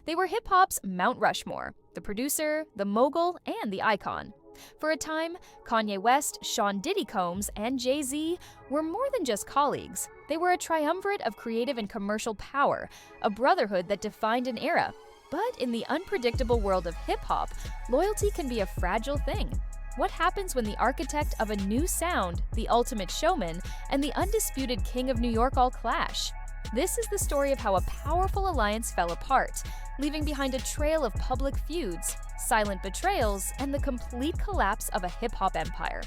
They were hip-hop's Mount Rushmore, the producer, the mogul, and the icon. For a time, Kanye West, Sean Diddy Combs, and JayZ were more than just colleagues. They were a triumvirate of creative and commercial power, a brotherhood that defined an era. But in the unpredictable world of hip-hop, loyalty can be a fragile thing. What happens when the architect of a new sound, the ultimate showman, and the undisputed king of New York all clash? This is the story of how a powerful alliance fell apart, leaving behind a trail of public feuds, silent betrayals, and the complete collapse of a hip-hop empire.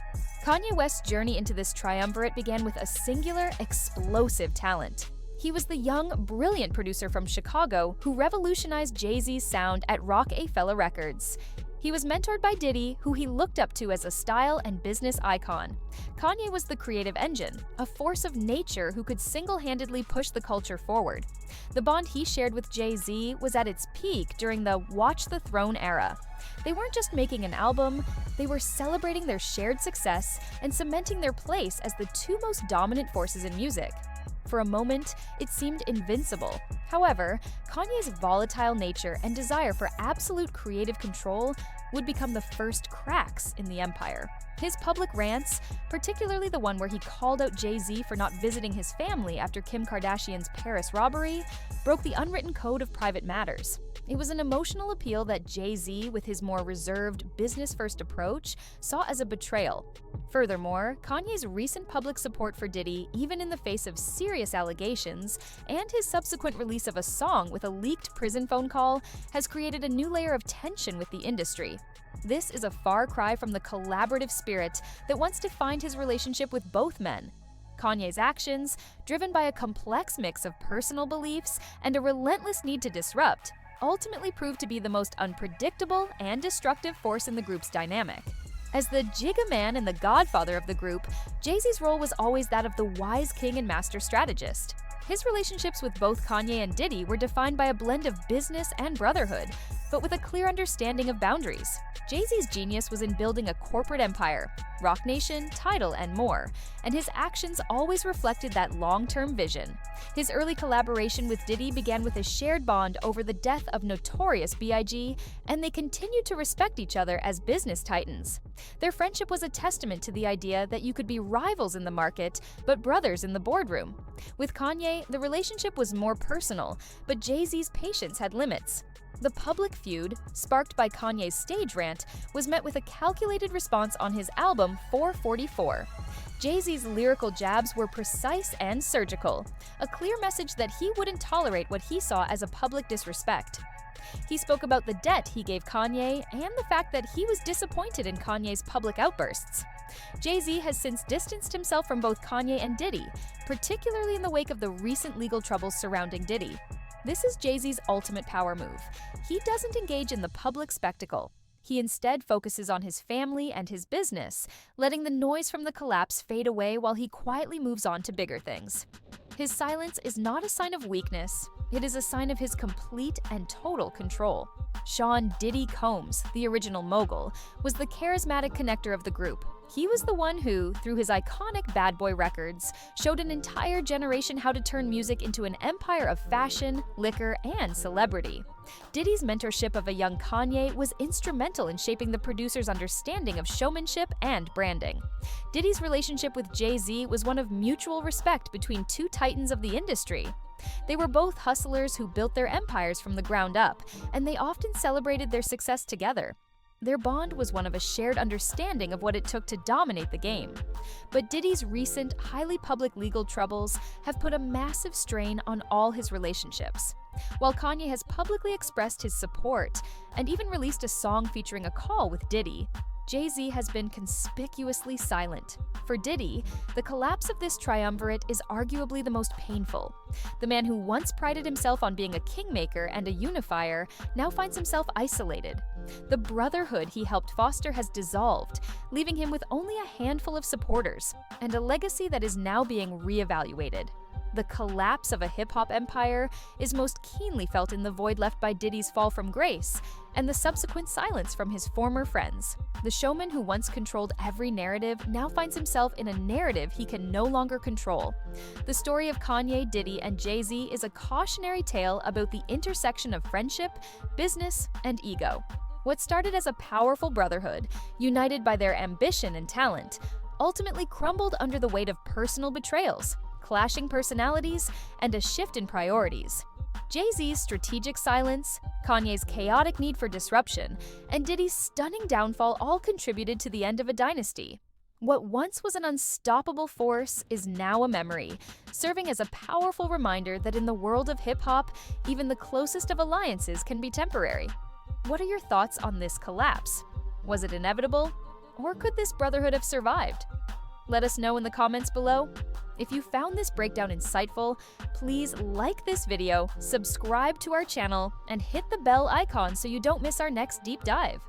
Kanye West's journey into this triumvirate began with a singular, explosive talent. He was the young, brilliant producer from Chicago who revolutionized JayZ's sound at Roc-A-Fella Records. He was mentored by Diddy, who he looked up to as a style and business icon. Kanye was the creative engine, a force of nature who could single-handedly push the culture forward. The bond he shared with JayZ was at its peak during the Watch the Throne era. They weren't just making an album, they were celebrating their shared success and cementing their place as the two most dominant forces in music. For a moment, it seemed invincible. However, Kanye's volatile nature and desire for absolute creative control would become the first cracks in the empire. His public rants, particularly the one where he called out JayZ for not visiting his family after Kim Kardashian's Paris robbery, broke the unwritten code of private matters. It was an emotional appeal that JayZ, with his more reserved, business-first approach, saw as a betrayal. Furthermore, Kanye's recent public support for Diddy, even in the face of serious allegations, and his subsequent release of a song with a leaked prison phone call, has created a new layer of tension with the industry. This is a far cry from the collaborative spirit that once defined his relationship with both men. Kanye's actions, driven by a complex mix of personal beliefs and a relentless need to disrupt, ultimately proved to be the most unpredictable and destructive force in the group's dynamic. As the Jigga man and the godfather of the group, JayZ's role was always that of the wise king and master strategist. His relationships with both Kanye and Diddy were defined by a blend of business and brotherhood, but with a clear understanding of boundaries. JayZ's genius was in building a corporate empire, Roc Nation, Tidal, and more, and his actions always reflected that long-term vision. His early collaboration with Diddy began with a shared bond over the death of Notorious B.I.G., and they continued to respect each other as business titans. Their friendship was a testament to the idea that you could be rivals in the market, but brothers in the boardroom. With Kanye, the relationship was more personal, but JayZ's patience had limits. The public feud, sparked by Kanye's stage rant, was met with a calculated response on his album 444. JayZ's lyrical jabs were precise and surgical, a clear message that he wouldn't tolerate what he saw as a public disrespect. He spoke about the debt he gave Kanye and the fact that he was disappointed in Kanye's public outbursts. JayZ has since distanced himself from both Kanye and Diddy, particularly in the wake of the recent legal troubles surrounding Diddy. This is JayZ's ultimate power move. He doesn't engage in the public spectacle. He instead focuses on his family and his business, letting the noise from the collapse fade away while he quietly moves on to bigger things. His silence is not a sign of weakness, it is a sign of his complete and total control. Sean Diddy Combs, the original mogul, was the charismatic connector of the group. He was the one who, through his iconic Bad Boy records, showed an entire generation how to turn music into an empire of fashion, liquor, and celebrity. Diddy's mentorship of a young Kanye was instrumental in shaping the producer's understanding of showmanship and branding. Diddy's relationship with JayZ was one of mutual respect between two titans of the industry. They were both hustlers who built their empires from the ground up, and they often celebrated their success together. Their bond was one of a shared understanding of what it took to dominate the game. But Diddy's recent, highly public legal troubles have put a massive strain on all his relationships. While Kanye has publicly expressed his support and even released a song featuring a call with Diddy, JayZ has been conspicuously silent. For Diddy, the collapse of this triumvirate is arguably the most painful. The man who once prided himself on being a kingmaker and a unifier now finds himself isolated. The brotherhood he helped foster has dissolved, leaving him with only a handful of supporters, and a legacy that is now being reevaluated. The collapse of a hip-hop empire is most keenly felt in the void left by Diddy's fall from grace, and the subsequent silence from his former friends. The showman who once controlled every narrative now finds himself in a narrative he can no longer control. The story of Kanye, Diddy, and JayZ is a cautionary tale about the intersection of friendship, business, and ego. What started as a powerful brotherhood, united by their ambition and talent, ultimately crumbled under the weight of personal betrayals, clashing personalities, and a shift in priorities. JayZ's strategic silence, Kanye's chaotic need for disruption, and Diddy's stunning downfall all contributed to the end of a dynasty. What once was an unstoppable force is now a memory, serving as a powerful reminder that in the world of hip-hop, even the closest of alliances can be temporary. What are your thoughts on this collapse? Was it inevitable? Or could this brotherhood have survived? Let us know in the comments below. If you found this breakdown insightful, please like this video, subscribe to our channel, and hit the bell icon so you don't miss our next deep dive.